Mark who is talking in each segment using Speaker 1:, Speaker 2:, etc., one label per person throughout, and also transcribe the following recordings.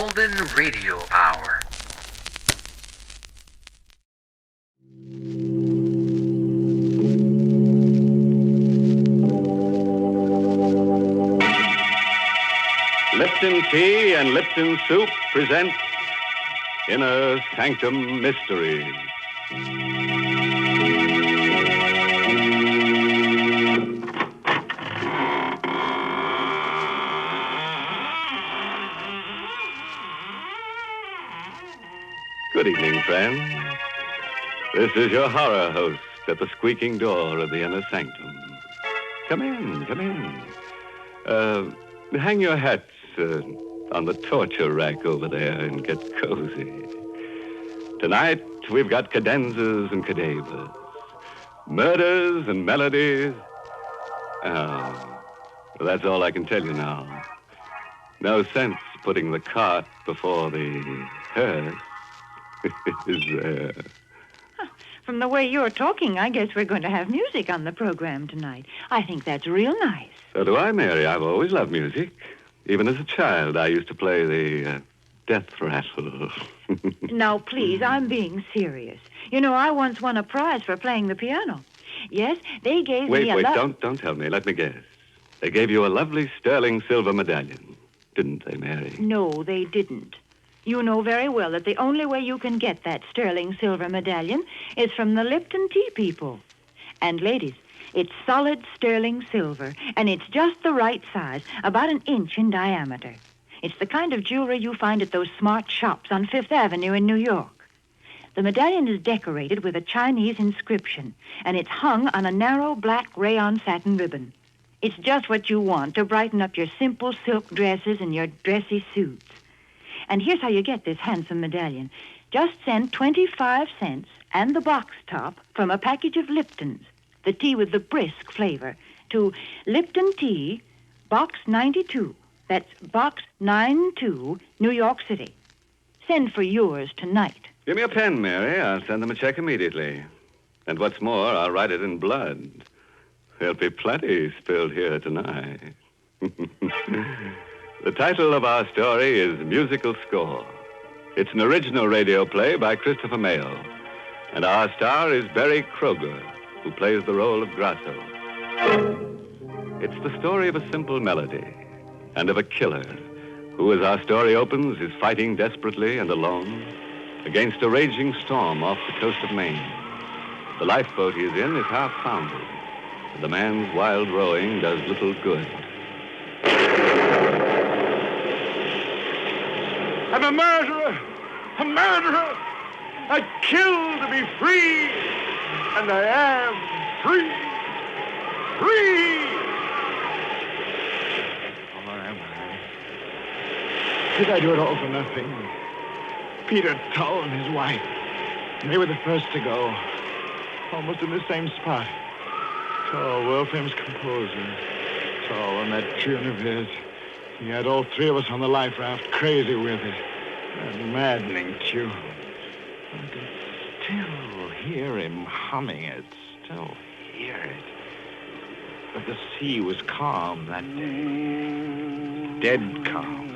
Speaker 1: Golden Radio Hour.
Speaker 2: Lipton Tea and Lipton Soup present Inner Sanctum Mysteries. Good evening, friends. This is your horror host at the squeaking door of the Inner Sanctum. Come in, come in. Hang your hats on the torture rack over there and get cozy. Tonight, we've got cadenzas and cadavers, murders and melodies. Oh, well, that's all I can tell you now. No sense putting the cart before the hearse.
Speaker 3: From the way you're talking, I guess we're going to have music on the program tonight. I think that's real nice.
Speaker 2: So do I, Mary. I've always loved music. Even as a child, I used to play the death rattle.
Speaker 3: Now, please, I'm being serious. You know, I once won a prize for playing the piano. Yes, they gave me a...
Speaker 2: Wait, don't tell me. Let me guess. They gave you a lovely sterling silver medallion, didn't they, Mary?
Speaker 3: No, they didn't. You know very well that the only way you can get that sterling silver medallion is from the Lipton Tea people. And, ladies, it's solid sterling silver, and it's just the right size, about an inch in diameter. It's the kind of jewelry you find at those smart shops on Fifth Avenue in New York. The medallion is decorated with a Chinese inscription, and it's hung on a narrow black rayon satin ribbon. It's just what you want to brighten up your simple silk dresses and your dressy suits. And here's how you get this handsome medallion. Just send 25 cents and the box top from a package of Lipton's, the tea with the brisk flavor, to Lipton Tea, Box 92. That's Box 92, New York City. Send for yours tonight.
Speaker 2: Give me a pen, Mary. I'll send them a check immediately. And what's more, I'll write it in blood. There'll be plenty spilled here tonight. The title of our story is Musical Score. It's an original radio play by Christopher Mayle. And our star is Barry Kroger, who plays the role of Grasso. It's the story of a simple melody and of a killer who, as our story opens, is fighting desperately and alone against a raging storm off the coast of Maine. The lifeboat he is in is half foundered, and the man's wild rowing does little good.
Speaker 4: I'm a murderer! A murderer! I kill to be free! And I am free! Free! Or am I? Did I do it all for nothing? Peter Tull and his wife. They were the first to go. Almost in the same spot. Tull, world-famous composer. Tull on that tune of his. He had all three of us on the life raft, crazy with it. That maddening tune. I can still hear him humming it, still hear it. But the sea was calm that day. Dead calm.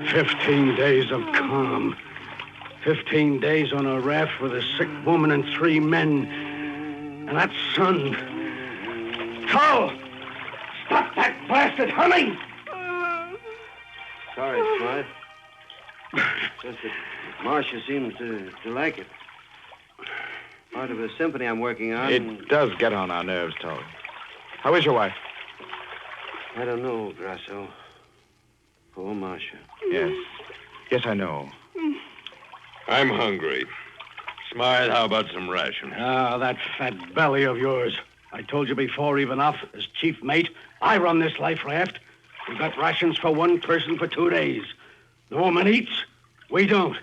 Speaker 5: 15 days of calm. 15 days on a raft with a sick woman and 3 men. And that sun. Tull! Stop that blasted humming!
Speaker 6: Sorry, Smythe. Just that Marcia seems to like it. Part of a symphony I'm working on.
Speaker 4: It does get on our nerves, Tull. How is your wife?
Speaker 6: I don't know, Grasso. Poor Marcia.
Speaker 4: Yes. Yes, I know.
Speaker 7: I'm hungry. Smythe, how about some rations?
Speaker 5: Ah, that fat belly of yours. I told you before, even off, as chief mate, I run this life raft. We got rations for 1 person for 2 days. The woman eats, we don't.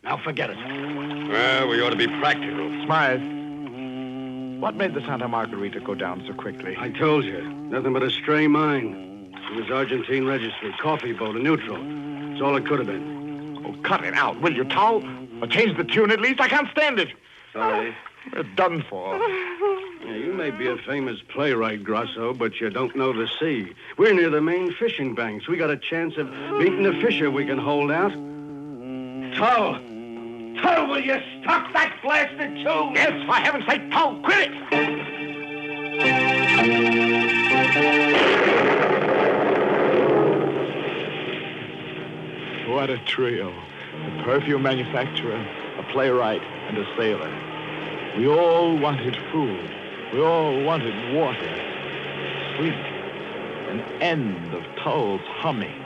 Speaker 5: Now forget it.
Speaker 7: Well, we ought to be practical.
Speaker 4: Smythe, what made the Santa Margarita go down so quickly?
Speaker 5: I told you, nothing but a stray mine. It was Argentine registry, coffee boat, a neutral. That's all it could have been.
Speaker 4: Oh, cut it out, will you, Tull? Or change the tune at least? I can't stand it.
Speaker 6: Sorry.
Speaker 4: We're done for.
Speaker 5: Yeah, you may be a famous playwright, Grosso, but you don't know the sea. We're near the main fishing banks. We got a chance of beating a fisher we can hold out. Tull! Tull, will you stop that blasted tune?
Speaker 4: Yes, for heaven's sake, Tull, quit it! What a trio. A perfume manufacturer, a playwright, and a sailor. We all wanted food. We all wanted water. Sleep. An end of Tull's humming.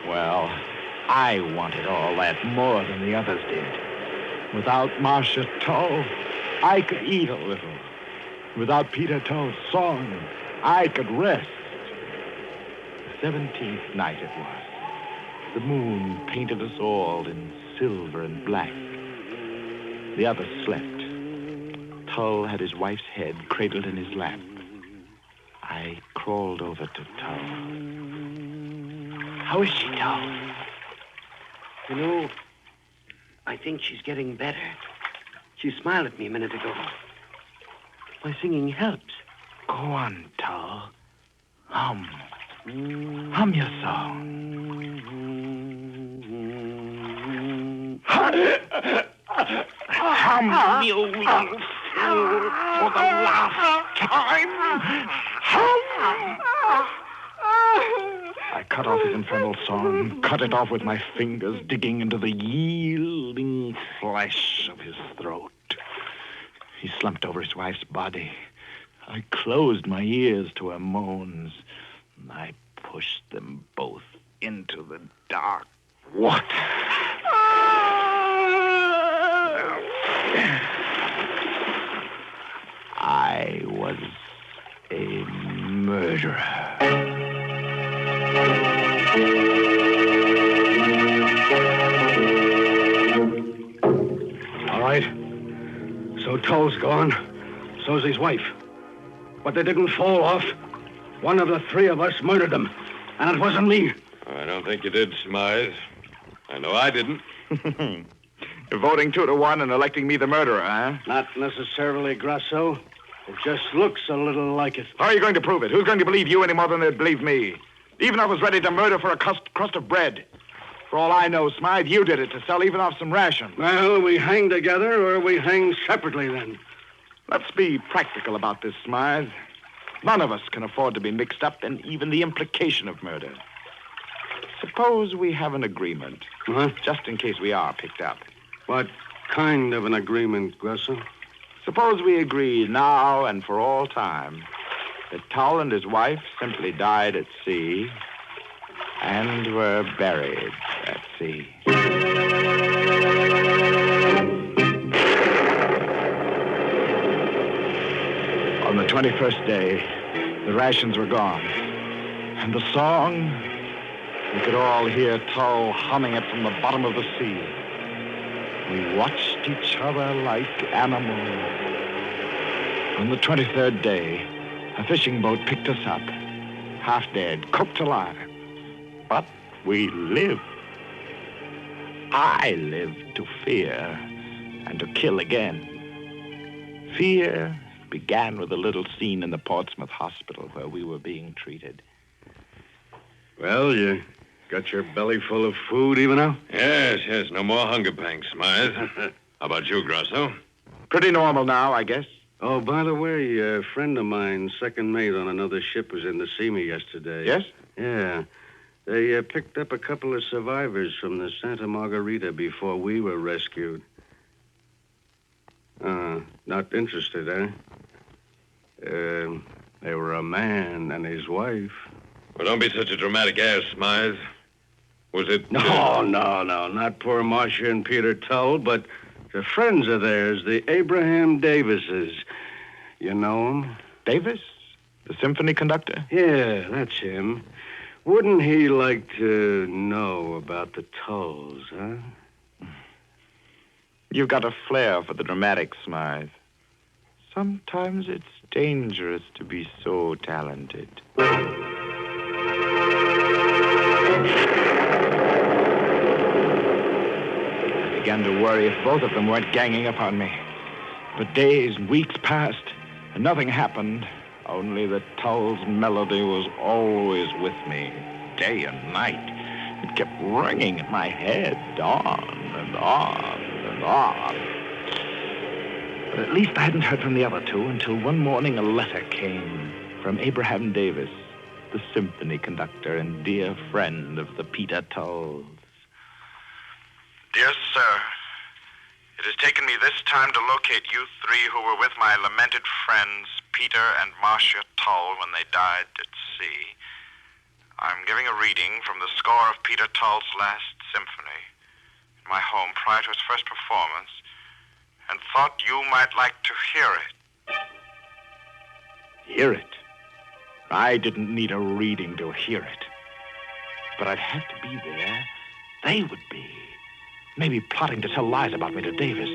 Speaker 4: Well, I wanted all that more than the others did. Without Marcia Tull, I could eat a little. Without Peter Tull's song, I could rest. The 17th night it was. The moon painted us all in silver and black. The others slept. Tull had his wife's head cradled in his lap. I crawled over to Tull. How is she, Tull?
Speaker 6: You know, I think she's getting better. She smiled at me a minute ago. My singing helps.
Speaker 4: Go on, Tull. Hum. Hum your song. Hum, you little fool, for the last time. Hum! I cut off his infernal song, cut it off with my fingers, digging into the yielding flesh of his throat. He slumped over his wife's body. I closed my ears to her moans. I pushed them both into the dark water. I was a murderer.
Speaker 5: All right. So Tull's gone. So's his wife. But they didn't fall off. One of the three of us murdered them. And it wasn't me.
Speaker 7: I don't think you did, Smythe. I know I didn't.
Speaker 4: You're voting 2-1 and electing me the murderer, huh?
Speaker 5: Not necessarily, Grasso. It just looks a little like it.
Speaker 4: How are you going to prove it? Who's going to believe you any more than they'd believe me? Even if I was ready to murder for a crust of bread. For all I know, Smythe, you did it to sell even off some ration.
Speaker 5: Well, we hang together or we hang separately then.
Speaker 4: Let's be practical about this, Smythe. None of us can afford to be mixed up in even the implication of murder. Suppose we have an agreement.
Speaker 5: Huh?
Speaker 4: Just in case we are picked up.
Speaker 5: What kind of an agreement, Grasso?
Speaker 4: Suppose we agree now and for all time that Tull and his wife simply died at sea and were buried at sea. On the 21st day, the rations were gone. And the song, we could all hear Tull humming it from the bottom of the sea. We watched each other like animals. On the 23rd day, a fishing boat picked us up, half dead, cooked alive. But we lived. I lived to fear and to kill again. Fear began with a little scene in the Portsmouth hospital where we were being treated.
Speaker 5: Well, you got your belly full of food even now?
Speaker 7: Yes. No more hunger pangs, Smythe. How about you, Grosso?
Speaker 4: Pretty normal now, I guess.
Speaker 5: Oh, by the way, a friend of mine, second mate on another ship, was in to see me yesterday.
Speaker 4: Yes?
Speaker 5: Yeah. They picked up a couple of survivors from the Santa Margarita before we were rescued. Not interested, eh? They were a man and his wife.
Speaker 7: Well, don't be such a dramatic ass, Smythe. Was it...
Speaker 5: No, not poor Marcia and Peter Tull, but the friends of theirs, the Abraham Davises. You know him?
Speaker 4: Davis? The symphony conductor?
Speaker 5: Yeah, that's him. Wouldn't he like to know about the Tulls, huh?
Speaker 4: You've got a flair for the dramatic, Smythe. Sometimes it's dangerous to be so talented. I began to worry if both of them weren't ganging up on me. But days and weeks passed, And nothing happened, only that Tull's melody was always with me, day and night. It kept ringing in my head, on and on and on. But at least I hadn't heard from the other two until one morning a letter came from Abraham Davis, the symphony conductor and dear friend of the Peter Tulls.
Speaker 8: Dear sir, it has taken me this time to locate you three who were with my lamented friends, Peter and Marcia Tull, when they died at sea. I'm giving a reading from the score of Peter Tull's last symphony in my home prior to his first performance, and thought you might like to hear it.
Speaker 4: Hear it? I didn't need a reading to hear it. But I'd have to be there. They would be. Maybe plotting to tell lies about me to Davis.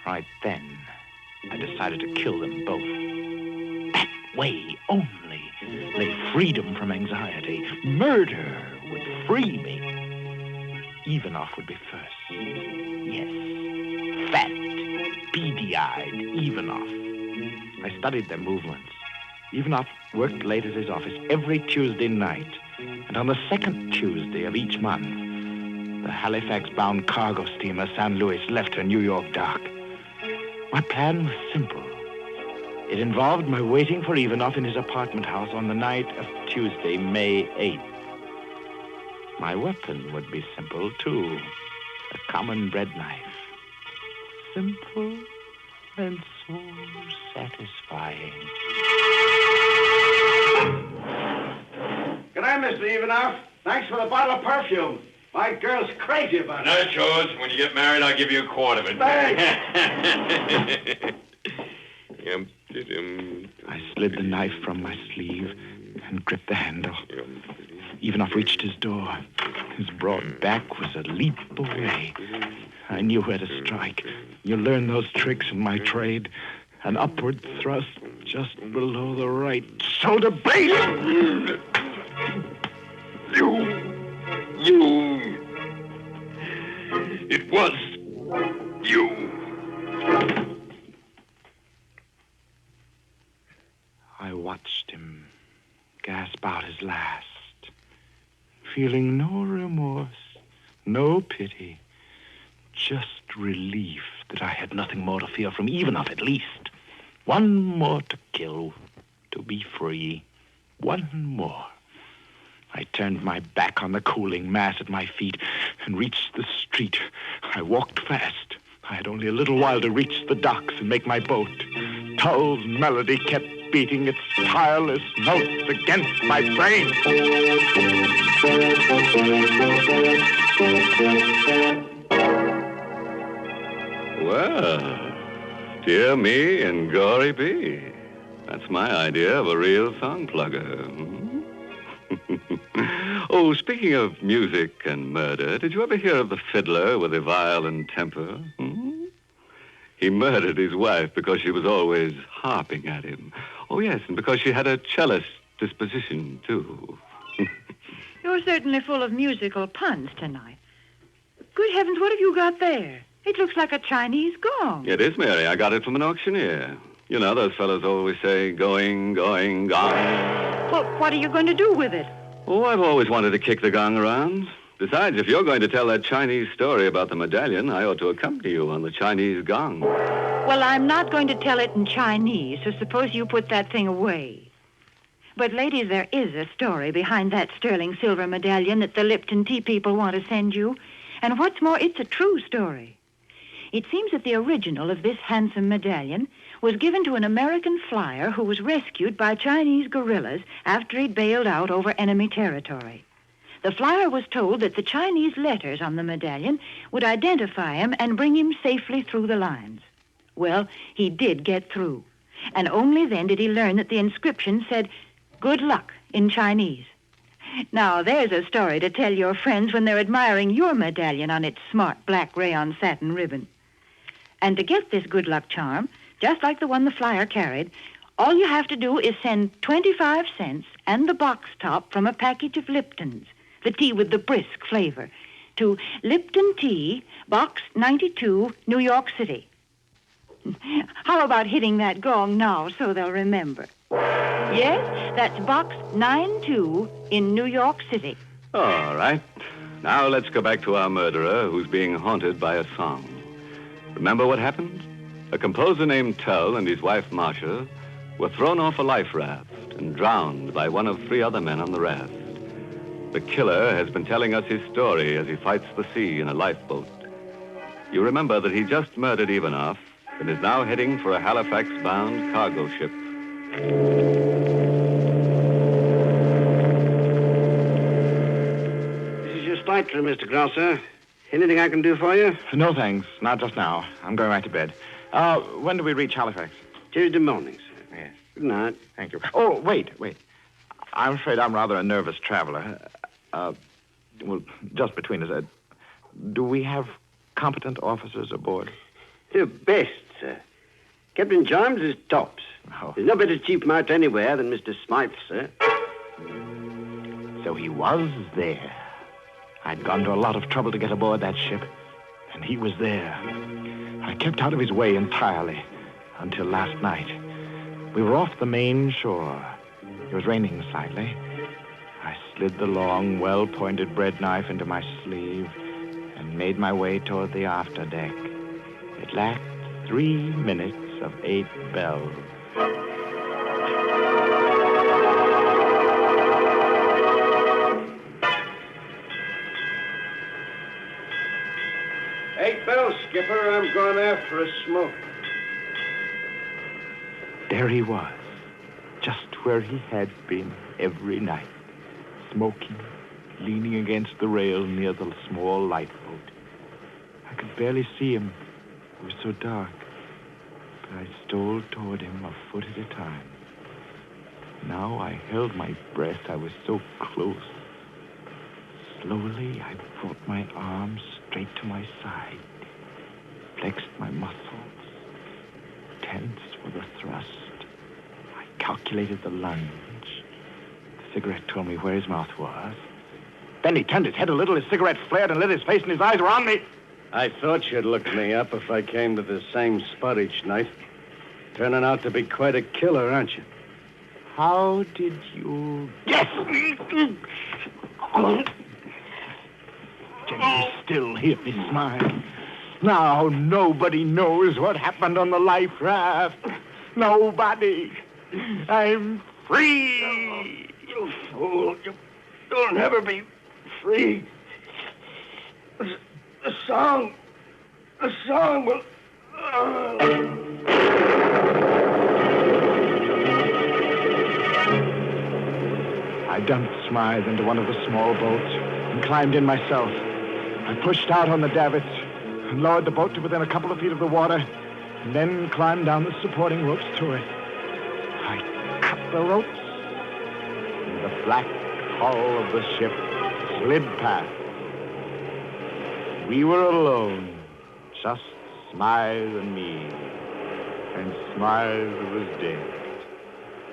Speaker 4: Right then, I decided to kill them both. That way only lay freedom from anxiety. Murder would free me. Ivanov would be first. Yes, fat, beady-eyed Ivanov. I studied their movements. Ivanov worked late at his office every Tuesday night. And on the second Tuesday of each month, the Halifax-bound cargo steamer San Luis left her New York dock. My plan was simple. It involved my waiting for Ivanov in his apartment house on the night of Tuesday, May 8th. My weapon would be simple, too. A common bread knife. Simple and so satisfying.
Speaker 5: Good night, Mr. Ivanov. Thanks for the bottle of perfume. My girl's crazy about it.
Speaker 7: Nice, George. When you get married, I'll give you a quart of it.
Speaker 5: Thanks.
Speaker 4: I slid the knife from my sleeve and gripped the handle. Ivanov reached his door. His broad back was a leap away. I knew where to strike. You learn those tricks in my trade. An upward thrust just below the right shoulder blade.
Speaker 7: You. It was you.
Speaker 4: I watched him gasp out his last, feeling no remorse, no pity, just relief that I had nothing more to fear from Ivanov, at least. One more to kill, to be free. One more. I turned my back on the cooling mass at my feet and reached the street. I walked fast. I had only a little while to reach the docks and make my boat. Tull's melody kept beating its tireless notes against my brain.
Speaker 2: Well, dear me and gory be. That's my idea of a real song plugger. Oh, speaking of music and murder, did you ever hear of the fiddler with a violent temper? He murdered his wife because she was always harping at him. Oh, yes, and because she had a cellist disposition, too.
Speaker 3: You're certainly full of musical puns tonight. Good heavens, what have you got there? It looks like a Chinese gong.
Speaker 2: It is, Mary. I got it from an auctioneer. You know, those fellows always say, going, going, gong.
Speaker 3: Well, what are you going to do with it?
Speaker 2: Oh, I've always wanted to kick the gong around. Besides, if you're going to tell that Chinese story about the medallion, I ought to accompany you on the Chinese gong.
Speaker 3: Well, I'm not going to tell it in Chinese, so suppose you put that thing away. But, ladies, there is a story behind that sterling silver medallion that the Lipton tea people want to send you. And what's more, it's a true story. It seems that the original of this handsome medallion was given to an American flyer who was rescued by Chinese guerrillas after he'd bailed out over enemy territory. The flyer was told that the Chinese letters on the medallion would identify him and bring him safely through the lines. Well, he did get through. And only then did he learn that the inscription said, "Good luck," in Chinese. Now, there's a story to tell your friends when they're admiring your medallion on its smart black rayon satin ribbon. And to get this good luck charm, just like the one the flyer carried, all you have to do is send 25 cents and the box top from a package of Lipton's, the tea with the brisk flavor, to Lipton Tea, Box 92, New York City. How about hitting that gong now so they'll remember? Yes, that's box 92 in New York City.
Speaker 2: All right. Now let's go back to our murderer who's being haunted by a song. Remember what happened? A composer named Tull and his wife Marcia were thrown off a life raft and drowned by one of 3 other men on the raft. The killer has been telling us his story as he fights the sea in a lifeboat. You remember that he just murdered Ivanoff and is now heading for a Halifax-bound cargo ship.
Speaker 6: This is your stateroom, Mr. Grosser. Anything I can do for you?
Speaker 4: No, thanks. Not just now. I'm going right to bed. When do we reach Halifax?
Speaker 6: Tuesday morning, sir.
Speaker 4: Yes.
Speaker 6: Good night.
Speaker 4: Thank you. Oh, wait. I'm afraid I'm rather a nervous traveler. Well, just between us, do we have competent officers aboard?
Speaker 6: You're best, sir. Captain Jarms is tops.
Speaker 4: Oh.
Speaker 6: There's no better chief mate anywhere than Mr. Smythe, sir.
Speaker 4: So he was there. I'd gone to a lot of trouble to get aboard that ship, and he was there. I kept out of his way entirely until last night. We were off the main shore. It was raining slightly. I slid the long, well-pointed bread knife into my sleeve and made my way toward the afterdeck. It lacked 3 minutes of 8 bells.
Speaker 5: 8 bells, Skipper. I'm going after a smoke.
Speaker 4: There he was, just where he had been every night, smoking, leaning against the rail near the small lifeboat. I could barely see him. It was so dark. But I stole toward him a foot at a time. Now I held my breath. I was so close. Slowly, I brought my arms straight to my side, flexed my muscles, tense for the thrust. I calculated the lunge. The cigarette told me where his mouth was. Then he turned his head a little, his cigarette flared and lit his face, and his eyes were on me.
Speaker 5: I thought you'd look me up if I came to the same spot each night. Turning out to be quite a killer, aren't you?
Speaker 4: How did you... Yes! Can you still hear me smile? Now nobody knows what happened on the life raft. Nobody. I'm free.
Speaker 5: You fool. You'll never be free. The song will...
Speaker 4: I dumped Smythe into one of the small boats and climbed in myself. I pushed out on the davits and lowered the boat to within a couple of feet of the water and then climbed down the supporting ropes to it. I cut the ropes and the black hull of the ship slid past. We were alone, just Smythe and me. And Smythe was dead.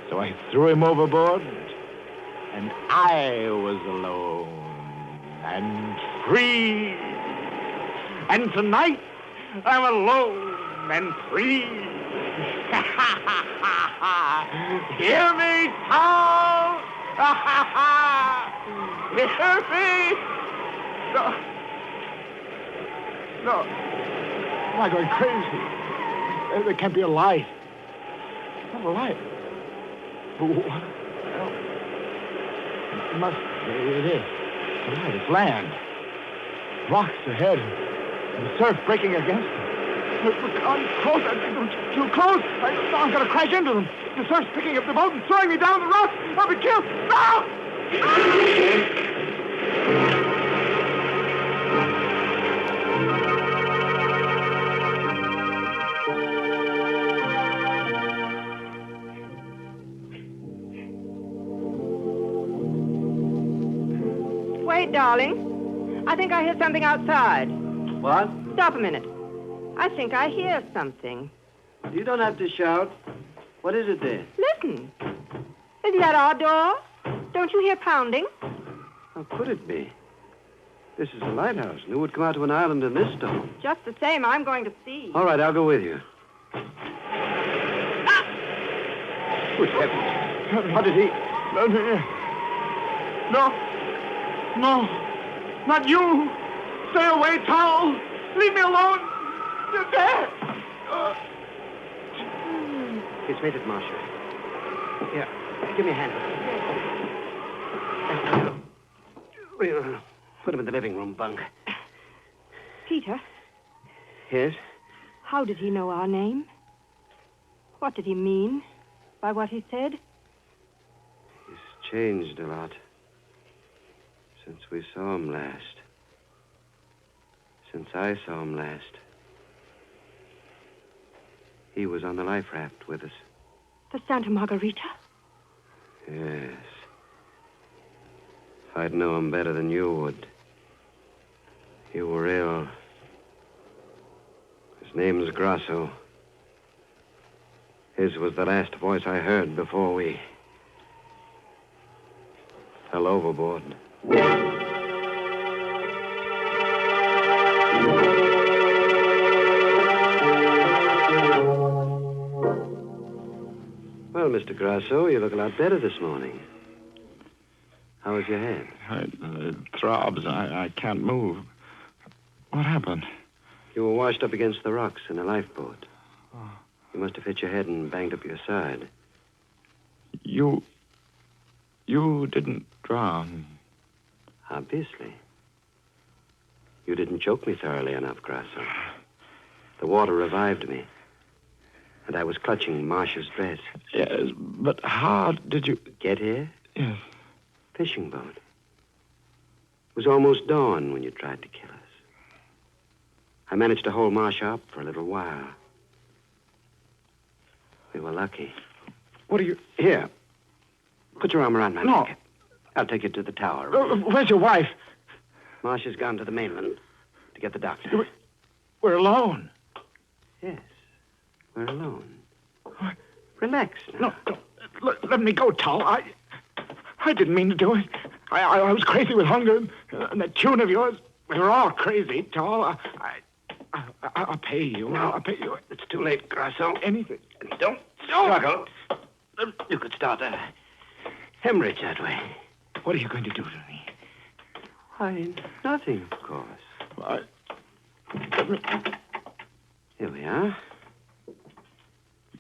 Speaker 4: So I threw him overboard, and I was alone and free. And tonight, I'm alone and free. Hear me, Tom! Hear me! No. Am I going crazy? There can't be a light. Not a light. What? It must. It is. It's a light. It's land. Rocks ahead. And the surf breaking against them. I'm close. I'm too close. I'm going to crash into them. The surf's picking up the boat and throwing me down the rocks. I'll be killed. No!
Speaker 9: Wait, darling. I think I hear something outside.
Speaker 6: What?
Speaker 9: Stop a minute. I think I hear something.
Speaker 6: You don't have to shout. What is it there?
Speaker 9: Listen. Isn't that our door? Don't you hear pounding?
Speaker 6: How could it be? This is a lighthouse, and who would come out to an island in this storm?
Speaker 9: Just the same, I'm going to see.
Speaker 6: All right, I'll go with you. Good heavens. How did he...
Speaker 4: Let me in. No. No. Not you. Stay away, Towel. Leave me alone. You're dead.
Speaker 6: He's made it, Marcia. Here, give me a hand. We'll put him in the living room bunk.
Speaker 9: Peter,
Speaker 6: Yes?
Speaker 9: how did he know our name? What did he mean by what he said?
Speaker 6: He's changed a lot since we saw him last. Since I saw him last. He was on the life raft with us.
Speaker 9: The Santa Margarita?
Speaker 6: Yes. I'd know him better than you would. You were ill. His name's Grasso. His was the last voice I heard before we fell overboard. Well, Mr. Grasso, you look a lot better this morning. How was your head?
Speaker 4: It throbs. I can't move. What happened?
Speaker 6: You were washed up against the rocks in a lifeboat.
Speaker 4: Oh.
Speaker 6: You must have hit your head and banged up your side.
Speaker 4: You didn't drown.
Speaker 6: Obviously. You didn't choke me thoroughly enough, Grasso. The water revived me. And I was clutching Marcia's dress.
Speaker 4: Yes, but how did you...
Speaker 6: Get here?
Speaker 4: Yes.
Speaker 6: Fishing boat. It was almost dawn when you tried to kill us. I managed to hold Marcia up for a little while. We were lucky.
Speaker 4: What are you...
Speaker 6: Here. Put your arm around my
Speaker 4: No.
Speaker 6: neck. I'll take you to the tower.
Speaker 4: Where's your wife?
Speaker 6: Marcia's gone to the mainland to get the doctor.
Speaker 4: We're alone.
Speaker 6: Yes. We're alone. Relax now.
Speaker 4: No. Let me go, Tal. I didn't mean to do it. I was crazy with hunger. And that tune of yours, we were all crazy, Tal. I'll pay you.
Speaker 6: No.
Speaker 4: I'll pay you.
Speaker 6: It's too late, Grasso.
Speaker 4: Anything.
Speaker 6: Don't struggle. You could start a hemorrhage that way.
Speaker 4: What are you going to do to me?
Speaker 6: Why, nothing, of course. Here we are.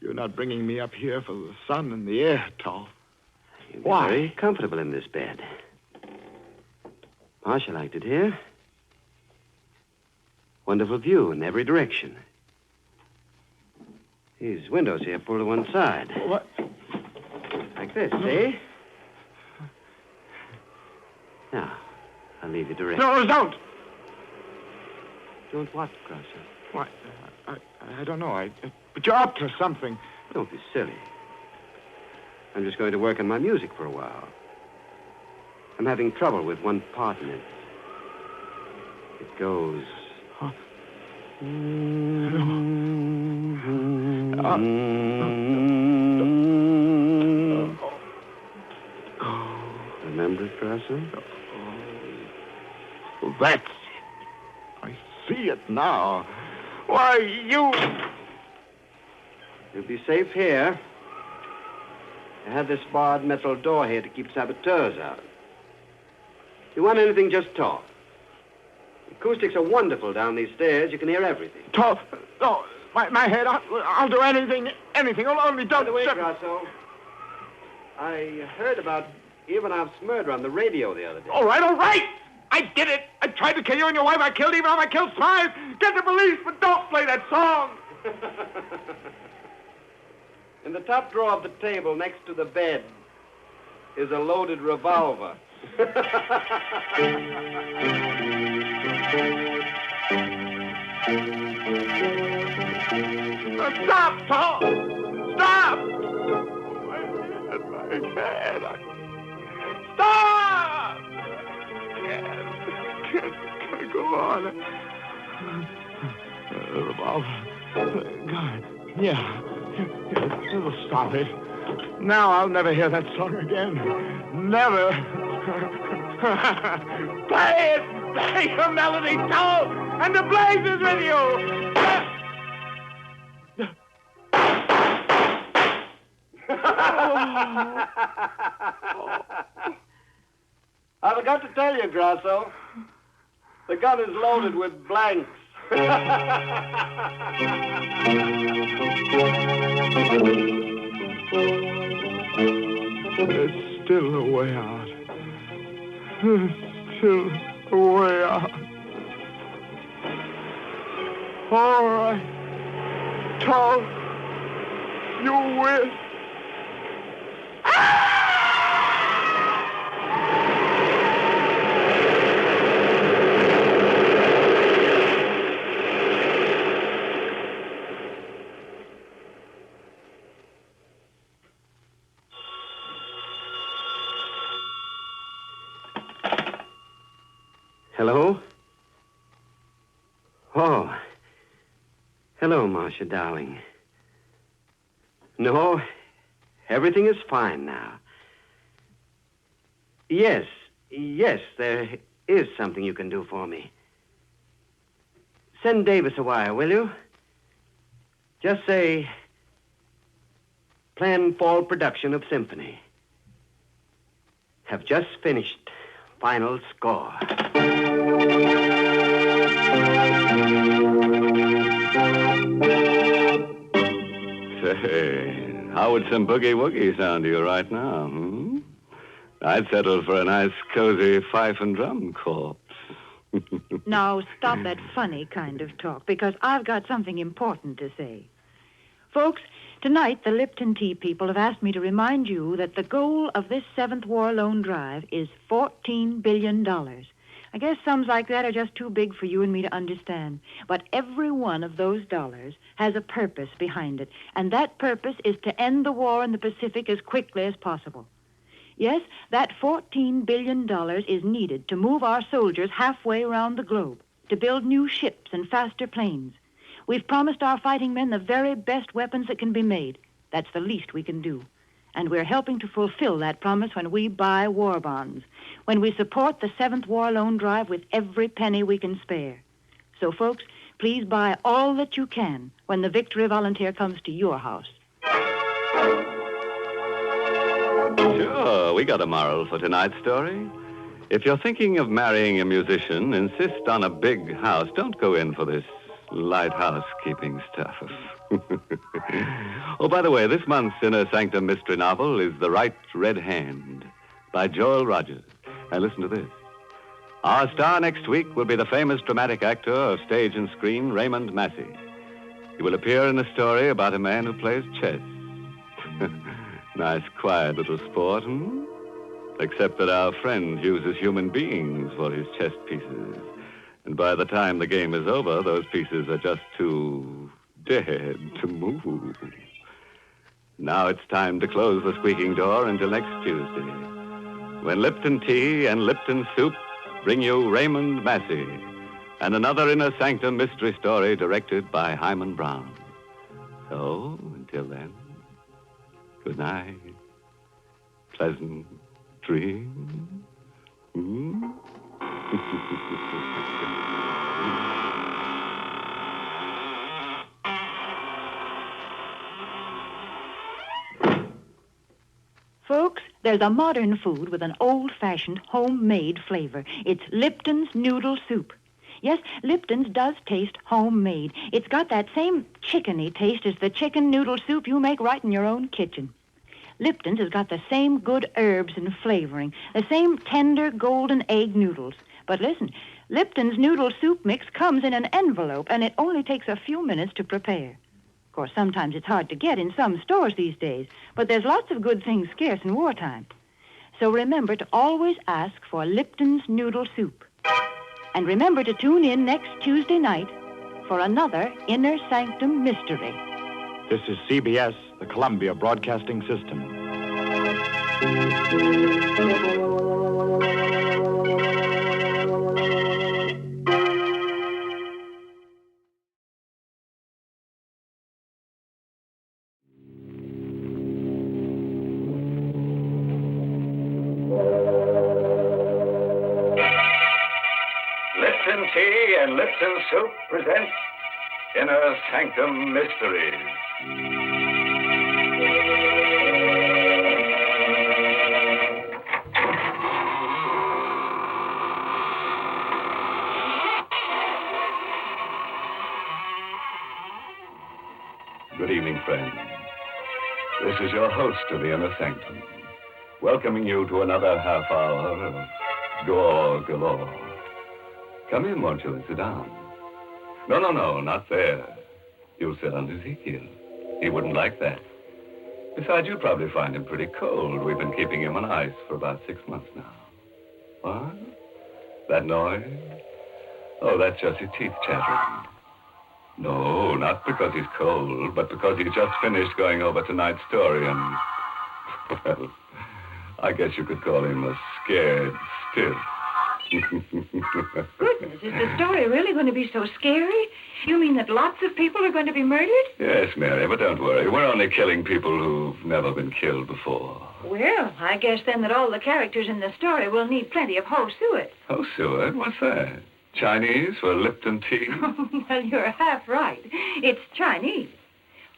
Speaker 4: You're not bringing me up here for the sun and the air, Tal.
Speaker 6: You'll be
Speaker 4: Why?
Speaker 6: very comfortable in this bed. Marcia liked it here. Wonderful view in every direction. These windows here pull to one side.
Speaker 4: What?
Speaker 6: Like this, see? Now, I'll leave you to rest.
Speaker 4: No, don't.
Speaker 6: Don't what, Grasso?
Speaker 4: Why, I don't know. But you're up to something.
Speaker 6: Don't be silly. I'm just going to work on my music for a while. I'm having trouble with one part in it. It goes...
Speaker 4: Huh?
Speaker 6: Remember it, Grasso?
Speaker 4: Well, that's it. I see it now. Why, you...
Speaker 6: You'll be safe here. I have this barred metal door here to keep saboteurs out. If you want anything, just talk. Acoustics are wonderful down these stairs. You can hear everything.
Speaker 4: Talk. No, my head. I'll do anything. Only don't...
Speaker 6: By the way, Grasso, I heard about Ivanov's murder on the radio the other day.
Speaker 4: All right. I did it. I tried to kill you and your wife. I killed Ivanov. I killed Smythe. Get the police, but don't play that song.
Speaker 6: In the top drawer of the table next to the bed is a loaded revolver.
Speaker 4: Stop, Tom! Stop! My head. Stop! Can't go on. Revolver. God. Yeah. It'll stop it. Now I'll never hear that song again. Never. Play it! Play your melody, Tom! And the blaze is with you!
Speaker 6: I forgot to tell you, Grasso. The gun is loaded with blanks.
Speaker 4: There's still a way out. There's still a way out. All right. Tom, you win.
Speaker 6: Hello? Oh. Hello, Marcia, darling. No, everything is fine now. Yes, there is something you can do for me. Send Davis a wire, will you? Just say, plan fall production of symphony. Have just finished. Final score.
Speaker 2: Say, how would some boogie-woogie sound to you right now, hmm? I'd settle for a nice, cozy fife and drum corpse.
Speaker 3: Now, stop that funny kind of talk, because I've got something important to say. Folks, tonight the Lipton Tea people have asked me to remind you that the goal of this 7th War Loan Drive is $14 billion. I guess sums like that are just too big for you and me to understand. But every one of those dollars has a purpose behind it, and that purpose is to end the war in the Pacific as quickly as possible. Yes, that $14 billion is needed to move our soldiers halfway around the globe, to build new ships and faster planes. We've promised our fighting men the very best weapons that can be made. That's the least we can do. And we're helping to fulfill that promise when we buy war bonds, when we support the 7th War Loan Drive with every penny we can spare. So, folks, please buy all that you can when the Victory Volunteer comes to your house.
Speaker 2: Sure, we got a moral for tonight's story. If you're thinking of marrying a musician, insist on a big house. Don't go in for this light housekeeping stuff. Oh, by the way, this month's Inner Sanctum mystery novel is The Right Red Hand by Joel Rogers. And listen to this. Our star next week will be the famous dramatic actor of stage and screen, Raymond Massey. He will appear in a story about a man who plays chess. Nice, quiet little sport, hmm? Except that our friend uses human beings for his chess pieces. And by the time the game is over, those pieces are just too dead to move. Now it's time to close the squeaking door until next Tuesday, when Lipton Tea and Lipton Soup bring you Raymond Massey and another Inner Sanctum mystery story directed by Hyman Brown. So, until then, good night. Pleasant dreams. Hmm?
Speaker 3: Folks, there's a modern food with an old-fashioned homemade flavor. It's Lipton's Noodle Soup. Yes, Lipton's does taste homemade. It's got that same chickeny taste as the chicken noodle soup you make right in your own kitchen. Lipton's has got the same good herbs and flavoring, the same tender golden egg noodles. But listen, Lipton's noodle soup mix comes in an envelope, and it only takes a few minutes to prepare. Of course, sometimes it's hard to get in some stores these days, but there's lots of good things scarce in wartime. So remember to always ask for Lipton's Noodle Soup. And remember to tune in next Tuesday night for another Inner Sanctum Mystery.
Speaker 10: This is CBS, the Columbia Broadcasting System.
Speaker 2: Lipton Tea and Lipton Soup presents Inner Sanctum Mysteries. Good evening, friends. This is your host of the Inner Sanctum, welcoming you to another half hour of gore galore. Come in, won't you, and sit down. No, not there. You'll sit on Ezekiel. He wouldn't like that. Besides, you'd probably find him pretty cold. We've been keeping him on ice for about 6 months now. What? That noise? Oh, that's just his teeth chattering. No, not because he's cold, but because he's just finished going over tonight's story and, well, I guess you could call him a scared stiff.
Speaker 3: Goodness, is the story really going to be so scary? You mean that lots of people are going to be murdered?
Speaker 2: Yes, Mary, but don't worry. We're only killing people who've never been killed before.
Speaker 3: Well, I guess then that all the characters in the story will need plenty of ho suet.
Speaker 2: Oh, suet? What's that? Chinese for Lipton tea?
Speaker 3: Well, you're half right. It's Chinese.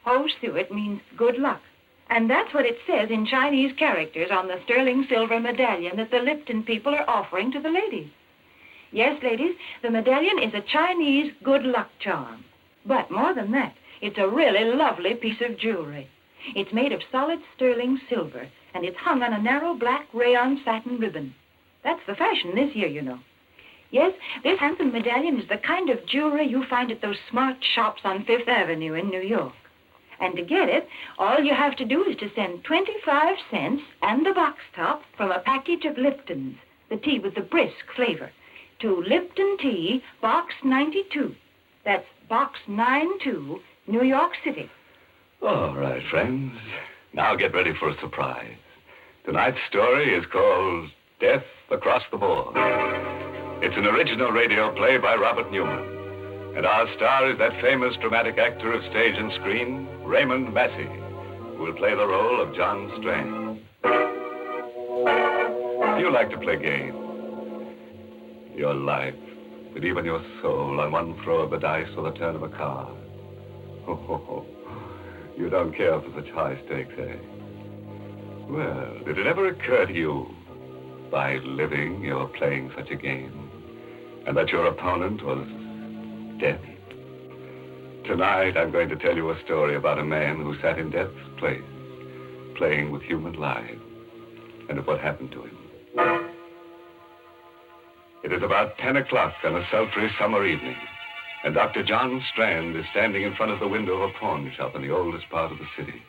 Speaker 3: Ho suet means good luck. And that's what it says in Chinese characters on the sterling silver medallion that the Lipton people are offering to the ladies. Yes, ladies, the medallion is a Chinese good luck charm. But more than that, it's a really lovely piece of jewelry. It's made of solid sterling silver, and it's hung on a narrow black rayon satin ribbon. That's the fashion this year, you know. Yes, this handsome medallion is the kind of jewelry you find at those smart shops on Fifth Avenue in New York. And to get it, all you have to do is to send 25 cents and a box top from a package of Lipton's, the tea with the brisk flavor, to Lipton Tea, Box 92. That's Box 92, New York City.
Speaker 2: All right, friends. Now get ready for a surprise. Tonight's story is called Death Across the Board. It's an original radio play by Robert Newman. And our star is that famous dramatic actor of stage and screen, Raymond Massey, who will play the role of John Strand. Do you like to play games? Your life, but even your soul on one throw of the dice or the turn of a card. Oh, you don't care for such high stakes, eh? Well, did it ever occur to you, by living, you're playing such a game, and that your opponent was death? Tonight, I'm going to tell you a story about a man who sat in death's place, playing with human lives, and of what happened to him. It is about 10 o'clock on a sultry summer evening, and Dr. John Strand is standing in front of the window of a pawn shop in the oldest part of the city.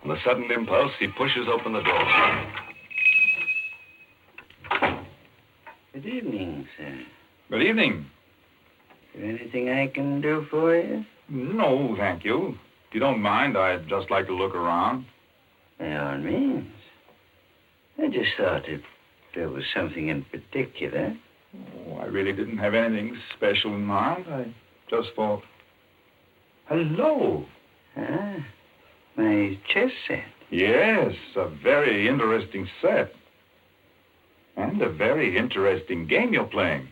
Speaker 2: On a sudden impulse, he pushes open the door.
Speaker 11: Good evening, sir.
Speaker 10: Good evening.
Speaker 11: Is there anything I can do for you?
Speaker 10: No, thank you. If you don't mind, I'd just like to look around.
Speaker 11: By all means. I just thought if there was something in particular.
Speaker 10: Oh, I really didn't have anything special in mind. I just thought... Hello.
Speaker 11: Ah, my chess set.
Speaker 10: Yes, a very interesting set. And a very interesting game you're playing.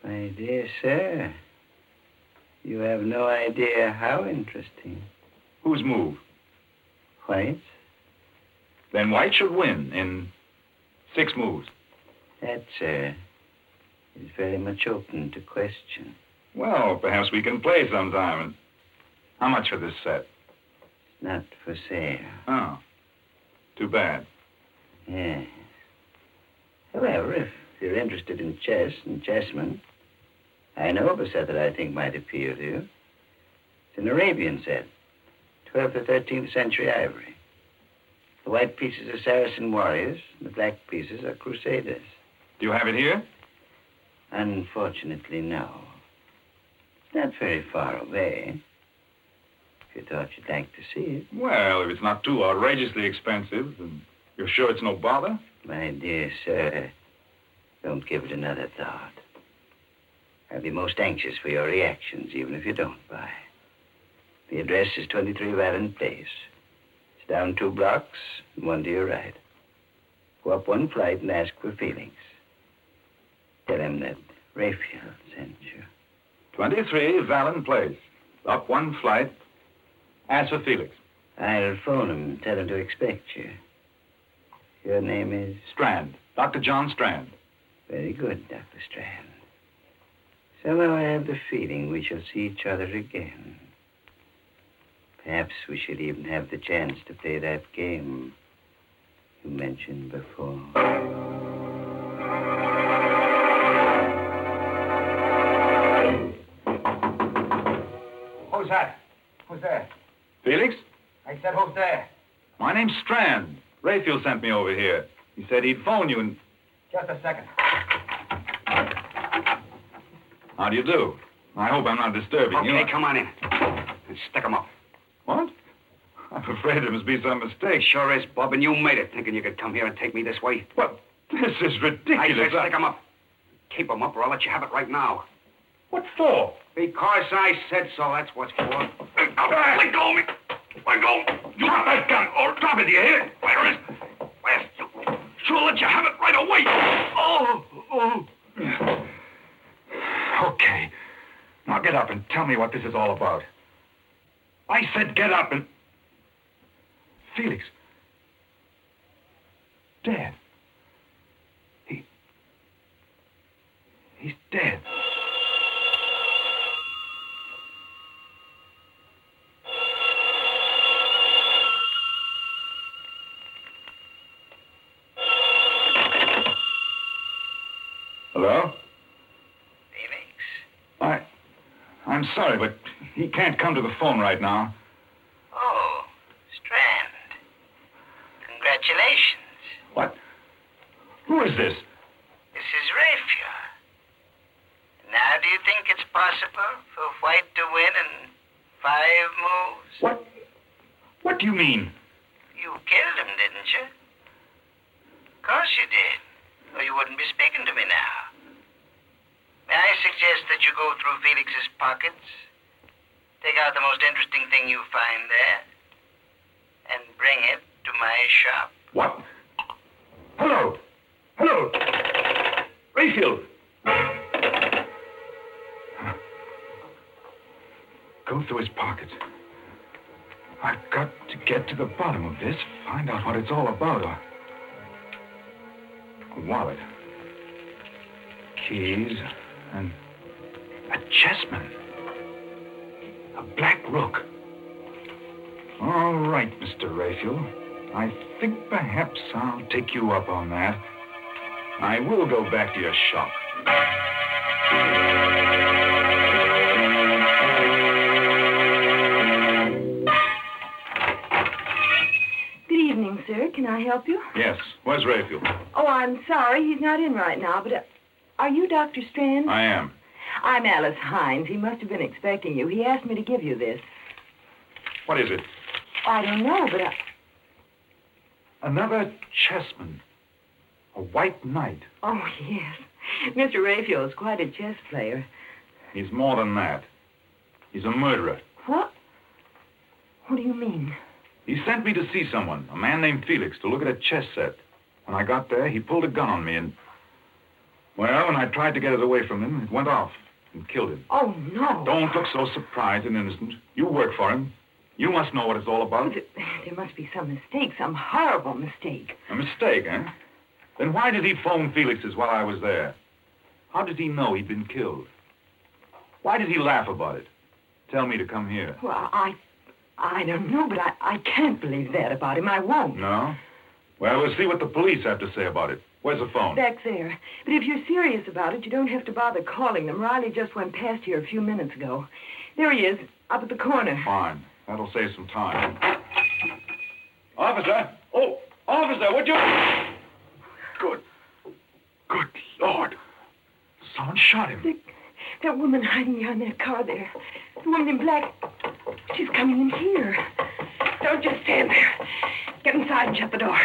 Speaker 11: My dear sir, you have no idea how interesting.
Speaker 10: Whose move?
Speaker 11: White's.
Speaker 10: Then White should win in 6 moves.
Speaker 11: That, sir, is very much open to question.
Speaker 10: Well, perhaps we can play sometime. How much for this set?
Speaker 11: It's not for sale.
Speaker 10: Oh, too bad.
Speaker 11: Yes. However, if you're interested in chess and chessmen, I know of a set that I think might appeal to you. It's an Arabian set, 12th or 13th century ivory. The white pieces are Saracen warriors, and the black pieces are crusaders.
Speaker 10: Do you have it here?
Speaker 11: Unfortunately, no. It's not very far away. If you thought you'd like to see it.
Speaker 10: Well, if it's not too outrageously expensive, then you're sure it's no bother?
Speaker 11: My dear sir, don't give it another thought. I'll be most anxious for your reactions, even if you don't buy. The address is 23 Vallon Place. It's down 2 blocks, and 1 to your right. Go up 1 flight and ask for Felix. Tell him that Raphael sent you.
Speaker 10: 23 Vallon Place. Up 1 flight. Ask for Felix.
Speaker 11: I'll phone him and tell him to expect you. Your name is?
Speaker 10: Strand. Dr. John Strand.
Speaker 11: Very good, Dr. Strand. Somehow I have the feeling we shall see each other again. Perhaps we should even have the chance to play that game you mentioned before.
Speaker 10: Who's that? Who's there?
Speaker 7: Felix?
Speaker 10: I said, who's there?
Speaker 7: My name's Strand. Rayfield sent me over here. He said he'd phone you and...
Speaker 10: Just a second.
Speaker 7: How do you do? I hope I'm not disturbing you.
Speaker 5: Okay, come on in. And stick 'em up.
Speaker 7: What? I'm afraid there must be some mistake.
Speaker 5: Sure is, Bub, and you made it, thinking you could come here and take me this way.
Speaker 7: What? This is
Speaker 5: I
Speaker 7: ridiculous.
Speaker 5: said stick 'em up. Keep 'em up, or I'll let you have it right now.
Speaker 7: What for?
Speaker 5: Because I said so, that's what's for. Let go of me. Let go. Drop that gun, or drop it, do you hear? Where is it? Where's you? Sure let you have it right away. Oh.
Speaker 10: Okay. Now get up and tell me what this is all about. I said get up and... Felix. Dead. He's dead. Hello?
Speaker 11: Felix?
Speaker 10: I'm sorry, but he can't come to the phone right now.
Speaker 11: Oh, Strand. Congratulations.
Speaker 10: What? Who is this?
Speaker 11: This is Rapier. Now, do you think it's possible for White to win in 5 moves?
Speaker 10: What do you mean?
Speaker 11: You killed him, didn't you? Of course you did. Or you wouldn't be speaking to me now. May I suggest that you go through Felix's pockets, take out the most interesting thing you find there, and bring it to my shop?
Speaker 10: What? Hello? Rayfield! Go through his pockets. I've got to get to the bottom of this, find out what it's all about. A wallet. Keys. And a chessman. A black rook. All right, Mr. Rayfield. I think perhaps I'll take you up on that. I will go back to your shop.
Speaker 9: Good evening, sir. Can I help you?
Speaker 7: Yes. Where's Rayfield?
Speaker 9: Oh, I'm sorry. He's not in right now, but are you Dr. Strand?
Speaker 7: I am.
Speaker 9: I'm Alice Hines. He must have been expecting you. He asked me to give you this.
Speaker 7: What is it?
Speaker 9: I don't know, but
Speaker 10: Another chessman. A white knight.
Speaker 9: Oh, yes. Mr. Rayfield is quite a chess player.
Speaker 7: He's more than that. He's a murderer.
Speaker 9: What? What do you mean?
Speaker 7: He sent me to see someone, a man named Felix, to look at a chess set. When I got there, he pulled a gun on me and... Well, when I tried to get it away from him, it went off and killed him.
Speaker 9: Oh, no.
Speaker 7: Don't look so surprised and innocent. You work for him. You must know what it's all about.
Speaker 9: There must be some mistake, some horrible mistake.
Speaker 7: A mistake, eh? Then why did he phone Felix's while I was there? How did he know he'd been killed? Why did he laugh about it? Tell me to come here.
Speaker 9: Well, I don't know, but I can't believe that about him. I won't.
Speaker 7: No? Well, we'll see what the police have to say about it. Where's the phone?
Speaker 9: Back there. But if you're serious about it, you don't have to bother calling them. Riley just went past here a few minutes ago. There he is, up at the corner.
Speaker 7: Fine. That'll save some time. Officer! Oh, officer, would you... Good Lord. Someone shot him.
Speaker 9: That woman hiding behind that car there. The woman in black. She's coming in here. Don't just stand there. Get inside and shut the door.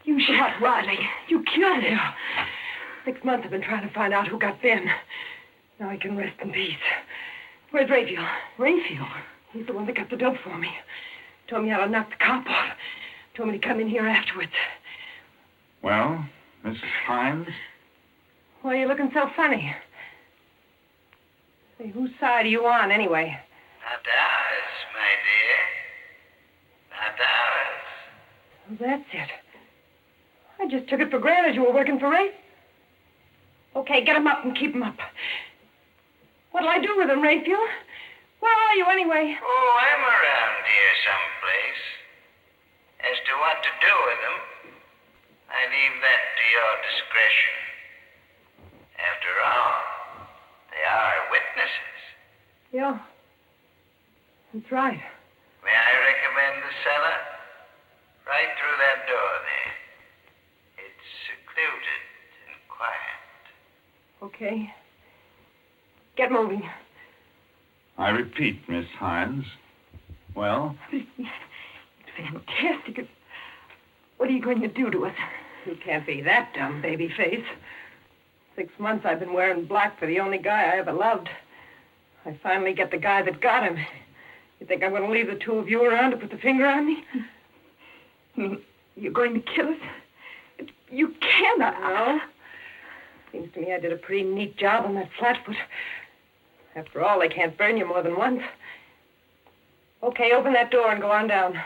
Speaker 9: You shot Riley. You killed him. 6 months I've been trying to find out who got Ben. Now he can rest in peace. Where's Rayfield? Rayfield? He's the one that got the dope for me. Told me how to knock the cop off. Told me to come in here afterwards.
Speaker 7: Well, Mrs. Hines?
Speaker 9: Why are you looking so funny? Say, whose side are you on, anyway?
Speaker 11: Not ours, my dear. Not ours.
Speaker 9: Well, that's it. I just took it for granted you were working for Ray. Okay, get him up and keep him up. What'll I do with him, Rayfield? Where are you anyway?
Speaker 11: Oh, I'm around here someplace. As to what to do with them, I leave that to your discretion. After all, they are witnesses.
Speaker 9: Yeah. That's right.
Speaker 11: May I recommend the cellar? Right through that door there. It's secluded and quiet.
Speaker 9: Okay. Get moving.
Speaker 7: I repeat, Miss Hines. Well?
Speaker 9: It's fantastic. What are you going to do to us? You can't be that dumb, baby face. 6 months I've been wearing black for the only guy I ever loved. I finally get the guy that got him. You think I'm going to leave the two of you around to put the finger on me? You're going to kill us? You cannot. No. Seems to me I did a pretty neat job on that flatfoot. After all, they can't burn you more than once. Okay, open that door and go on down.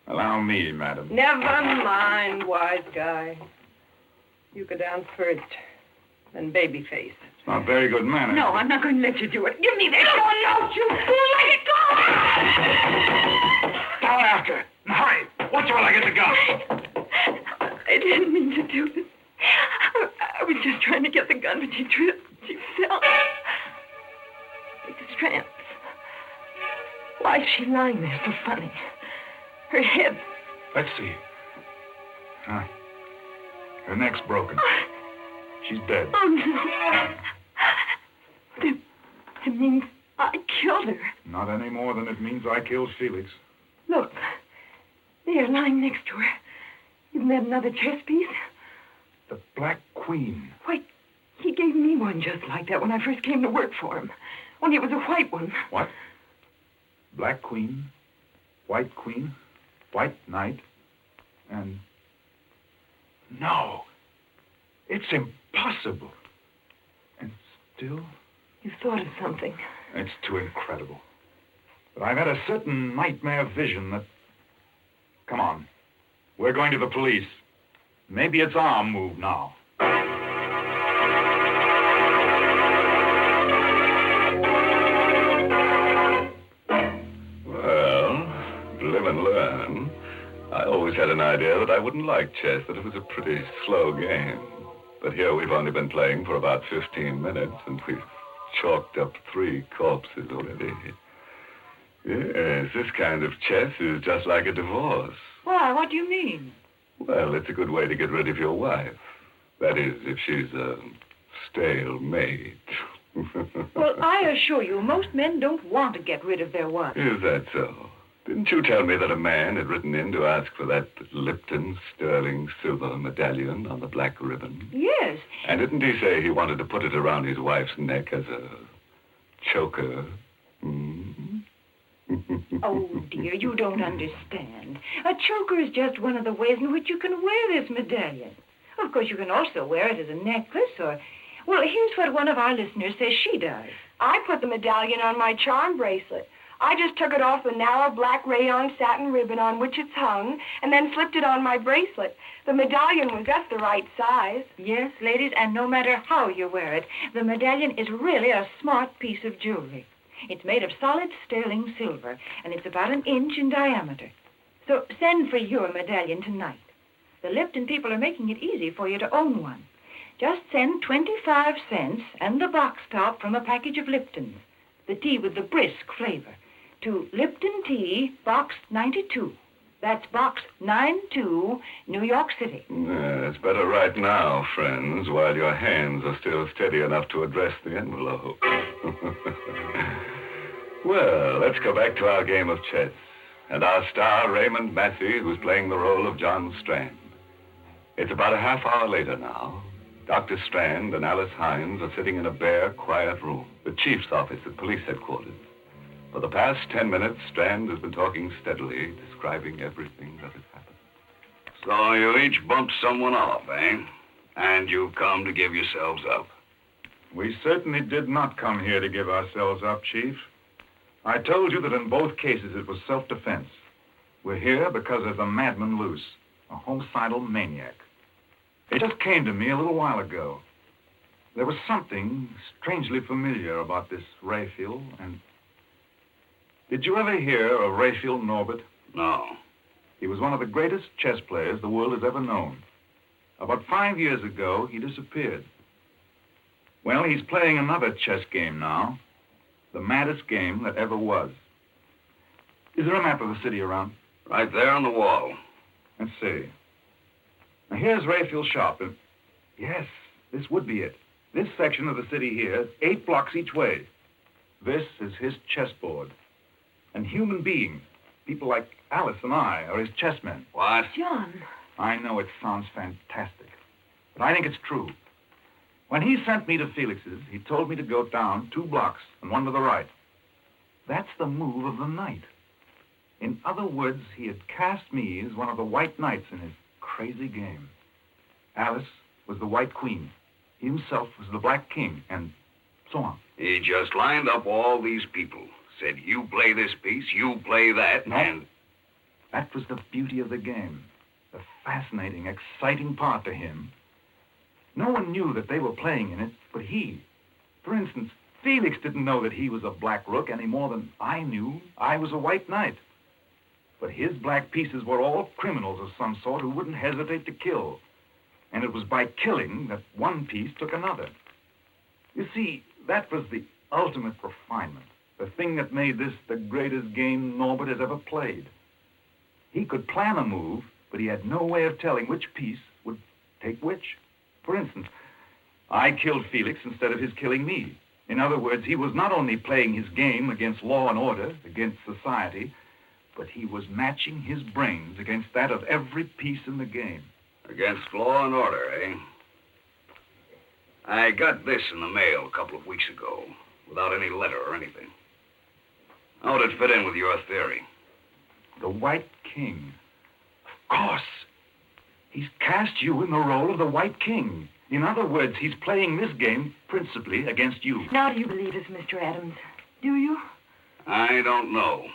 Speaker 7: Allow me, madam.
Speaker 9: Never mind, wise guy. You go down first, then babyface.
Speaker 7: It's not very good manners.
Speaker 9: No, I'm not going to let you do it. Give me that gun, don't you? Let it go!
Speaker 7: Down after it. Hurry. Watch while I get the gun.
Speaker 9: I didn't mean to do this. I was just trying to get the gun, but she tripped. She fell. Big strands. Why is she lying there so funny? Her head.
Speaker 7: Let's see. Her neck's broken. She's dead.
Speaker 9: Oh, no. That means I killed her.
Speaker 7: Not any more than it means I killed Felix.
Speaker 9: Look. There, lying next to her. Isn't that another chess piece?
Speaker 7: The Black Queen.
Speaker 9: Why, he gave me one just like that when I first came to work for him. Only it was a white one.
Speaker 7: What? Black Queen, White Queen, White Knight, and... No. It's impossible. And still...
Speaker 9: You thought of something.
Speaker 7: It's too incredible. But I've had a certain nightmare vision that... Come on. We're going to the police. Maybe it's our move now.
Speaker 2: Well, live and learn. I always had an idea that I wouldn't like chess, that it was a pretty slow game. But here we've only been playing for about 15 minutes, and we've chalked up 3 corpses already. Yes, this kind of chess is just like a divorce.
Speaker 3: Why? What do you mean?
Speaker 2: Well, it's a good way to get rid of your wife. That is, if she's a stale maid.
Speaker 3: Well, I assure you, most men don't want to get rid of their wives.
Speaker 2: Is that so? Didn't you tell me that a man had written in to ask for that Lipton sterling silver medallion on the black ribbon?
Speaker 3: Yes.
Speaker 2: And didn't he say he wanted to put it around his wife's neck as a choker?
Speaker 3: Oh, dear, you don't understand. A choker is just one of the ways in which you can wear this medallion. Of course, you can also wear it as a necklace or... Well, here's what one of our listeners says she does.
Speaker 12: I put the medallion on my charm bracelet. I just took it off the narrow black rayon satin ribbon on which it's hung and then slipped it on my bracelet. The medallion was just the right size.
Speaker 3: Yes, ladies, and no matter how you wear it, the medallion is really a smart piece of jewelry. It's made of solid sterling silver, and it's about 1 inch in diameter. So send for your medallion tonight. The Lipton people are making it easy for you to own one. Just send 25 cents and the box top from a package of Liptons, the tea with the brisk flavor, to Lipton Tea, Box 92. That's Box 92, New York City.
Speaker 2: It's better right now, friends, while your hands are still steady enough to address the envelope. Well, let's go back to our game of chess. And our star, Raymond Massey, who's playing the role of John Strand. It's about a half hour later now. Dr. Strand and Alice Hines are sitting in a bare, quiet room, the chief's office at police headquarters. For the past 10 minutes, Strand has been talking steadily, describing everything that has happened.
Speaker 5: So you each bumped someone off, eh? And you come to give yourselves up.
Speaker 7: We certainly did not come here to give ourselves up, Chief. I told you that in both cases it was self-defense. We're here because there's a madman loose, a homicidal maniac. It just came to me a little while ago. There was something strangely familiar about this Raphael, and Did you ever hear of Raphael Norbert?
Speaker 5: No.
Speaker 7: He was one of the greatest chess players the world has ever known. About 5 years ago, he disappeared. Well, he's playing another chess game now. The maddest game that ever was. Is there a map of the city around?
Speaker 5: Right there on the wall.
Speaker 7: Let's see. Now, here's Raphael's shop. And yes, this would be it. This section of the city here, 8 blocks each way. This is his chessboard. And human beings, people like Alice and I, are his chessmen.
Speaker 5: What?
Speaker 9: John.
Speaker 7: I know it sounds fantastic, but I think it's true. When he sent me to Felix's, he told me to go down 2 blocks and 1 to the right. That's the move of the night. In other words, he had cast me as one of the white knights in his crazy game. Alice was the white queen. He himself was the black king, and so on.
Speaker 5: He just lined up all these people. Said, you play this piece, you play that,
Speaker 7: No.
Speaker 5: and...
Speaker 7: That was the beauty of the game. The fascinating, exciting part to him. No one knew that they were playing in it, but he. For instance, Felix didn't know that he was a black rook any more than I knew I was a white knight. But his black pieces were all criminals of some sort who wouldn't hesitate to kill. And it was by killing that one piece took another. You see, that was the ultimate refinement. The thing that made this the greatest game Norbert has ever played. He could plan a move, but he had no way of telling which piece would take which. For instance, I killed Felix instead of his killing me. In other words, he was not only playing his game against law and order, against society, but he was matching his brains against that of every piece in the game.
Speaker 5: Against law and order, eh? I got this in the mail a couple of weeks ago, without any letter or anything. How would it fit in with your theory?
Speaker 7: The White King. Of course. He's cast you in the role of the White King. In other words, he's playing this game principally against you.
Speaker 9: Now do you believe us, Mr. Adams? Do you?
Speaker 5: I don't know.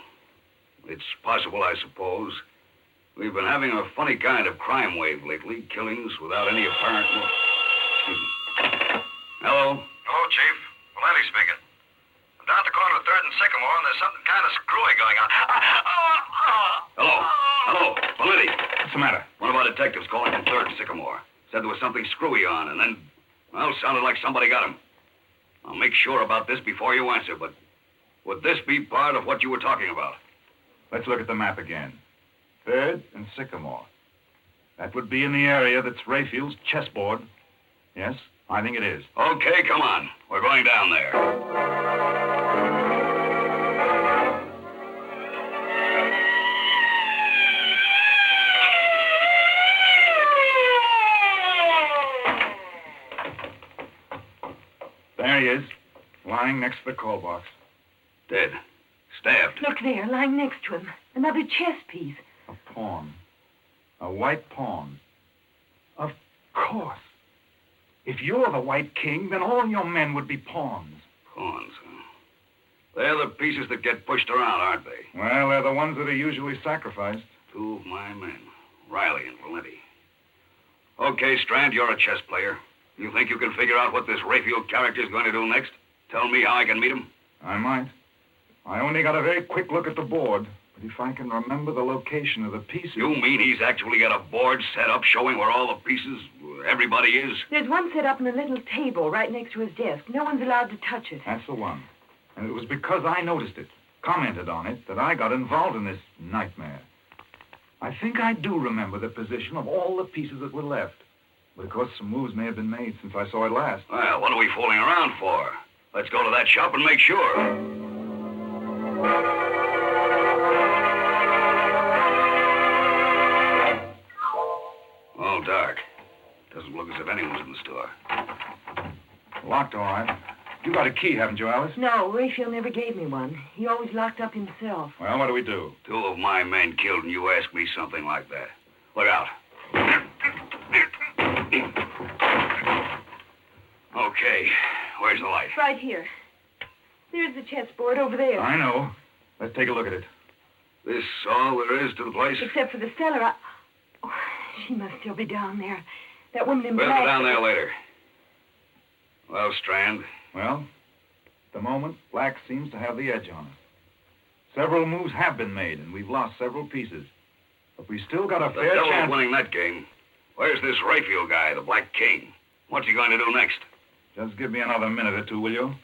Speaker 5: It's possible, I suppose. We've been having a funny kind of crime wave lately, killings without any apparent... Excuse me. Hello?
Speaker 8: Hello, Chief. Valenti speaking. I'm down at the corner of 3rd and Sycamore, and there's something kind of screwy going on.
Speaker 5: Hello? Hello? Valenti.
Speaker 7: What's the matter?
Speaker 5: One of our detectives calling from 3rd and Sycamore. Said there was something screwy on, and then, well, sounded like somebody got him. I'll make sure about this before you answer, but would this be part of what you were talking about?
Speaker 7: Let's look at the map again. 3rd and Sycamore. That would be in the area that's Raphael's chessboard. Yes, I think it is.
Speaker 5: Okay, come on. We're going down there.
Speaker 7: There he is, lying next to the call box.
Speaker 5: Dead. Stabbed.
Speaker 9: Look there, lying next to him. Another chess piece.
Speaker 7: A pawn. A white pawn. Of course. If you're the White King, then all your men would be pawns.
Speaker 5: Pawns, huh? They're the pieces that get pushed around, aren't they?
Speaker 7: Well, they're the ones that are usually sacrificed.
Speaker 5: 2 of my men, Riley and Valenti. Okay, Strand, you're a chess player. You think you can figure out what this Raphael character's going to do next? Tell me how I can meet him?
Speaker 7: I might. I only got a very quick look at the board. But if I can remember the location of the pieces...
Speaker 5: You mean he's actually got a board set up showing where all the pieces, everybody is?
Speaker 9: There's one set up on a little table right next to his desk. No one's allowed to touch it.
Speaker 7: That's the one. And it was because I noticed it, commented on it, that I got involved in this nightmare. I think I do remember the position of all the pieces that were left. But of course, some moves may have been made since I saw it last.
Speaker 5: Well, what are we fooling around for? Let's go to that shop and make sure. All dark. Doesn't look as if anyone's in the store.
Speaker 7: Locked, all right. You got a key, haven't you, Alice?
Speaker 9: No, Raphael never gave me one. He always locked up himself.
Speaker 7: Well, what do we do?
Speaker 5: 2 of my men killed and you ask me something like that. Look out. Okay, where's the light?
Speaker 9: Right here. There's the chessboard over there.
Speaker 7: I know. Let's take a look at it.
Speaker 5: This all there is to the place?
Speaker 9: Except for the cellar, Oh, she must still be down there. That woman in
Speaker 5: We'll
Speaker 9: black...
Speaker 5: go down there later. Well, Strand?
Speaker 7: Well, at the moment, black seems to have the edge on us. Several moves have been made, and we've lost several pieces. But we still got a
Speaker 13: The
Speaker 7: fair
Speaker 13: devil's
Speaker 7: chance.
Speaker 13: winning that game. Where's this Rayfield guy, the Black King? What's he going to do next?
Speaker 7: Just give me another minute or two, will you?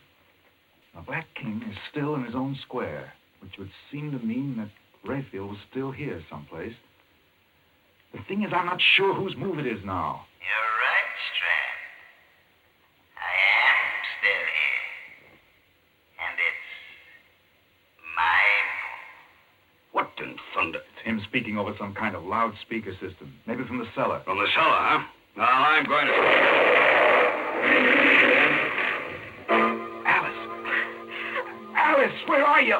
Speaker 7: The Black King is still in his own square, which would seem to mean that Rayfield was still here someplace. The thing is, I'm not sure whose move it is now.
Speaker 11: You're right, Strand. I am still here. And it's my move.
Speaker 13: What in thunder?
Speaker 7: It's him speaking over some kind of loudspeaker system, maybe from the cellar.
Speaker 13: From the cellar, huh? Well, I'm going to...
Speaker 10: Alice, where are you?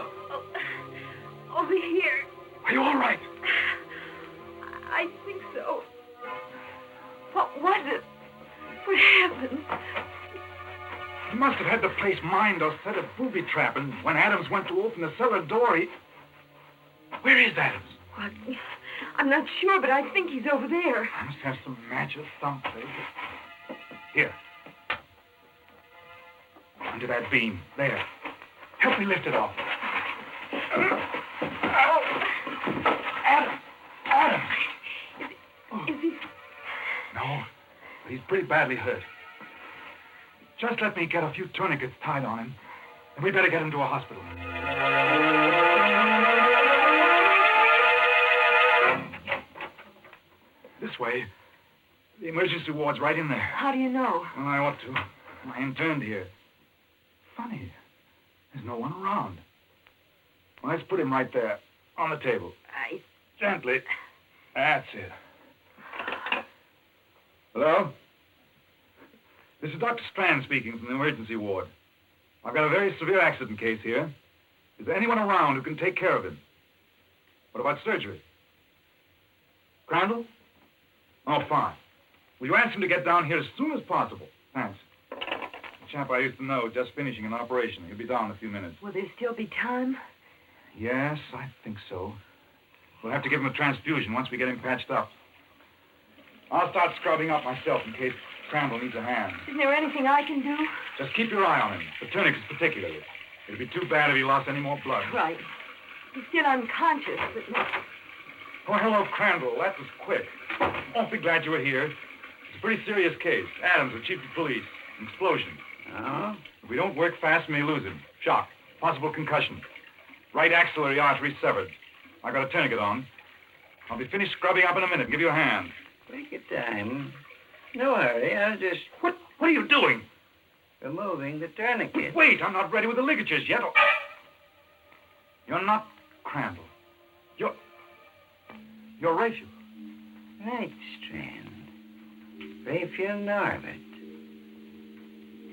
Speaker 12: Over here.
Speaker 10: Are you all right?
Speaker 12: I think so. What was it? What happened?
Speaker 7: He must have had the place mined or set a booby trap, and when Adams went to open the cellar door, he... Where is Adams?
Speaker 12: What? I'm not sure, but I think he's over there.
Speaker 7: I must have some matches someplace. Here. Under that beam. There. Help me lift it off. Adam! Adam!
Speaker 12: Is he...
Speaker 7: No, but he's pretty badly hurt. Just let me get a few tourniquets tied on him, and we better get him to a hospital. This way. The emergency ward's right in there.
Speaker 12: How do you know?
Speaker 7: Well, I ought to. I interned here. Funny. There's no one around. Well, let's put him right there, on the table. Gently. That's it. Hello? This is Dr. Strand speaking from the emergency ward. I've got a very severe accident case here. Is there anyone around who can take care of him? What about surgery? Crandall? Oh, fine. Will you ask him to get down here as soon as possible? Thanks. The chap I used to know is just finishing an operation. He'll be down in a few minutes.
Speaker 12: Will there still be time?
Speaker 7: Yes, I think so. We'll have to give him a transfusion once we get him patched up. I'll start scrubbing up myself in case Crandall needs a hand.
Speaker 12: Is there anything I can do?
Speaker 7: Just keep your eye on him, the tourniquets particularly. It'd be too bad if he lost any more blood.
Speaker 12: Right. He's still unconscious, but not...
Speaker 7: Oh, hello, Crandall. That was quick. Awfully glad you were here. It's a pretty serious case. Adams, the chief of police. An explosion.
Speaker 11: Oh?
Speaker 7: If we don't work fast, we may lose him. Shock. Possible concussion. Right axillary artery severed. I got a tourniquet on. I'll be finished scrubbing up in a minute. Give you a hand.
Speaker 11: Take your time. No hurry. I'll just...
Speaker 7: What are you doing?
Speaker 11: Removing the tourniquet.
Speaker 7: Wait, I'm not ready with the ligatures yet. Oh. You're not Crandall. You're Rayfield.
Speaker 11: Right, Strand. Rayfield Norbert.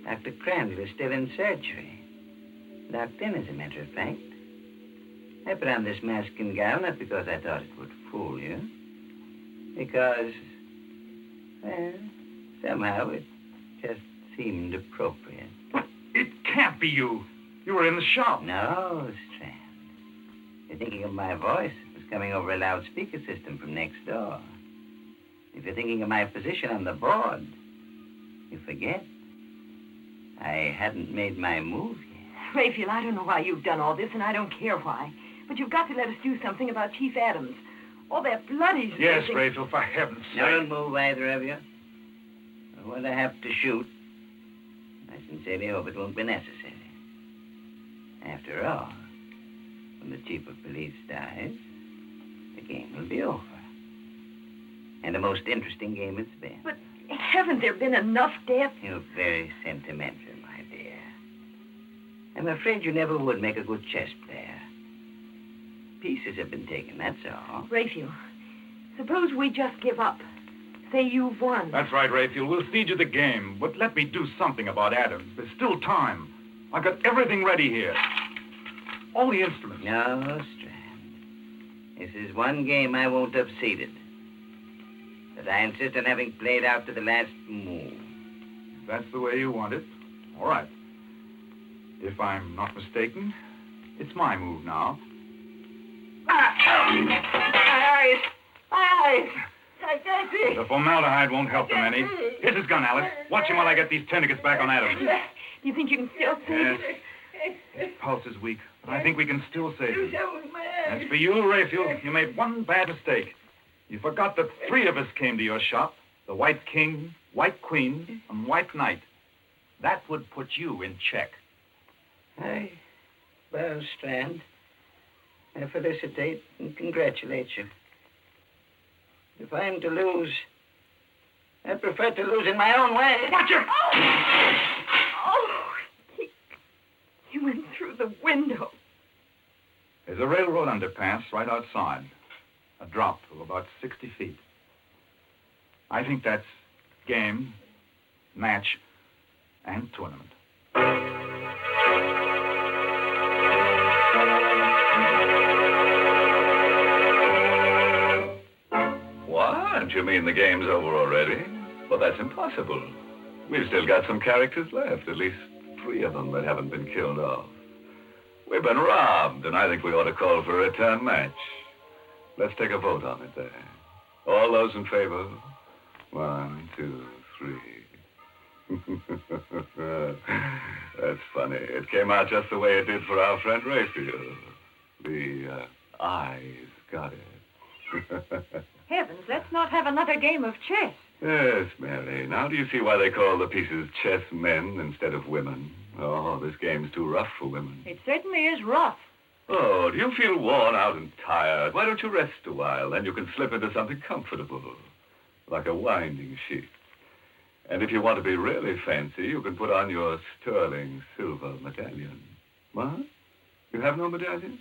Speaker 11: Dr. Crandall is still in surgery. Locked in, as a matter of fact. I put on this mask and gown not because I thought it would fool you. Because, well, somehow it just seemed appropriate.
Speaker 7: It can't be you. You were in the shop.
Speaker 11: No, Strand. You're thinking of my voice. It was coming over a loudspeaker system from next door. If you're thinking of my position on the board, you forget. I hadn't made my move yet.
Speaker 12: Rayfield, I don't know why you've done all this, and I don't care why. But you've got to let us do something about Chief Adams. All that blood he's
Speaker 7: Yes,
Speaker 12: losing.
Speaker 7: Rayfield, for heaven's sake.
Speaker 11: Don't move, either of you. When I have to shoot, I sincerely hope it won't be necessary. After all, when the chief of police dies, the game will be over. And a most interesting game it's been.
Speaker 12: But haven't there been enough deaths?
Speaker 11: You're very sentimental, my dear. I'm afraid you never would make a good chess player. Pieces have been taken, that's all.
Speaker 12: Rayfield, suppose we just give up. Say you've won.
Speaker 7: That's right, Rayfield. We'll cede you the game, but let me do something about Adams. There's still time. I've got everything ready here. All the instruments.
Speaker 11: No, Strand. This is one game I won't have ceded. But I insist on having played out to the last move.
Speaker 7: If that's the way you want it, all right. If I'm not mistaken, it's my move now.
Speaker 12: My eyes! My eyes! I can't see.
Speaker 7: The formaldehyde won't help them any. Here's his gun, Alice. Watch him while I get these tourniquets back on Adams.
Speaker 12: Do you think you can still see?
Speaker 7: Yes. His pulse is weak, but I think we can still save him.
Speaker 9: That was my eye.
Speaker 7: As for you, Raphael, you made one bad mistake. You forgot that 3 of us came to your shop. The White King, White Queen, and White Knight. That would put you in check.
Speaker 11: I bow, Strand. I felicitate and congratulate you. If I'm to lose, I prefer to lose in my own way.
Speaker 7: Watch it!
Speaker 9: Oh, he went through the window.
Speaker 7: There's a railroad underpass right outside. A drop of about 60 feet. I think that's game, match, and tournament.
Speaker 2: What? You mean the game's over already? Well, that's impossible. We've still got some characters left, at least 3 of them that haven't been killed off. We've been robbed, and I think we ought to call for a return match. Let's take a vote on it there. All those in favor? 1, 2, 3. That's funny. It came out just the way it did for our friend Raphael. The eyes got it.
Speaker 3: Heavens, let's not have another game of chess.
Speaker 2: Yes, Mary. Now do you see why they call the pieces chess men instead of women? Oh, this game's too rough for women.
Speaker 3: It certainly is rough.
Speaker 2: Oh, do you feel worn out and tired? Why don't you rest a while? Then you can slip into something comfortable, like a winding sheet. And if you want to be really fancy, you can put on your sterling silver medallion. What? You have no medallion?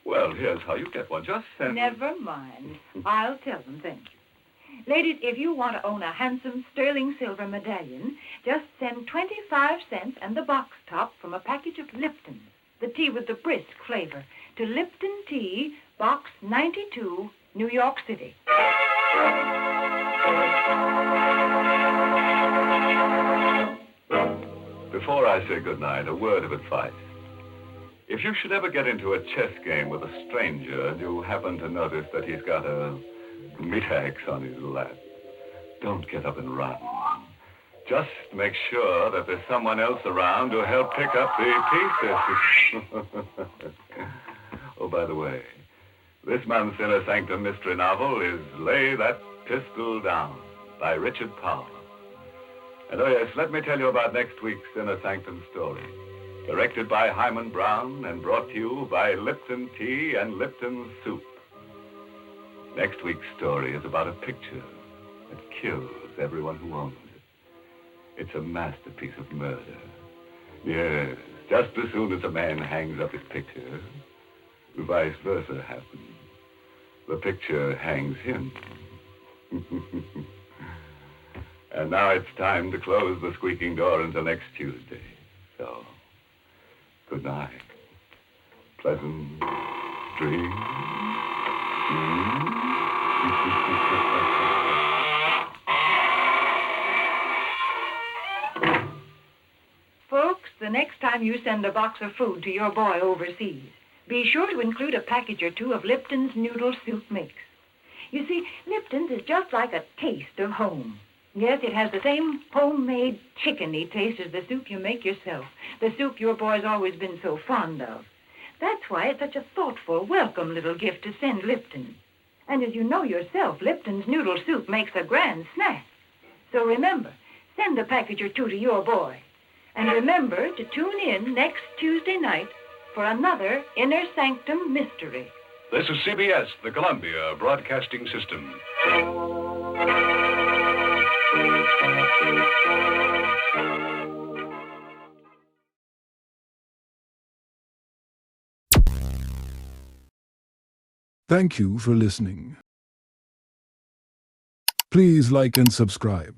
Speaker 2: Well, here's how you get one. Just send...
Speaker 3: Never mind. I'll tell them, thank you. Ladies, if you want to own a handsome sterling silver medallion, just send 25 cents and the box top from a package of Lipton, the tea with the brisk flavor, to Lipton Tea, Box 92, New York City.
Speaker 2: Before I say goodnight, a word of advice. If you should ever get into a chess game with a stranger and you happen to notice that he's got a meat axe on his lap, don't get up and run. Just make sure that there's someone else around to help pick up the pieces. Oh, by the way, this month's Inner Sanctum mystery novel is Lay That Pistol Down by Richard Powell. And oh yes, let me tell you about next week's Inner Sanctum story. Directed by Hyman Brown and brought to you by Lipton Tea and Lipton Soup. Next week's story is about a picture that kills everyone who owns it. It's a masterpiece of murder. Yes, just as soon as a man hangs up his picture, vice versa happens. The picture hangs him. And now it's time to close the squeaking door until next Tuesday. So, good night. Pleasant dreams.
Speaker 3: Folks, the next time you send a box of food to your boy overseas, be sure to include a package or 2 of Lipton's noodle soup mix. You see, Lipton's is just like a taste of home. Yes, it has the same homemade chickeny taste as the soup you make yourself, the soup your boy's always been so fond of. That's why it's such a thoughtful, welcome little gift to send Lipton. And as you know yourself, Lipton's noodle soup makes a grand snack. So remember, send a package or 2 to your boy. And remember to tune in next Tuesday night for another Inner Sanctum mystery.
Speaker 14: This is CBS, the Columbia Broadcasting System.
Speaker 15: Thank you for listening. Please like and subscribe.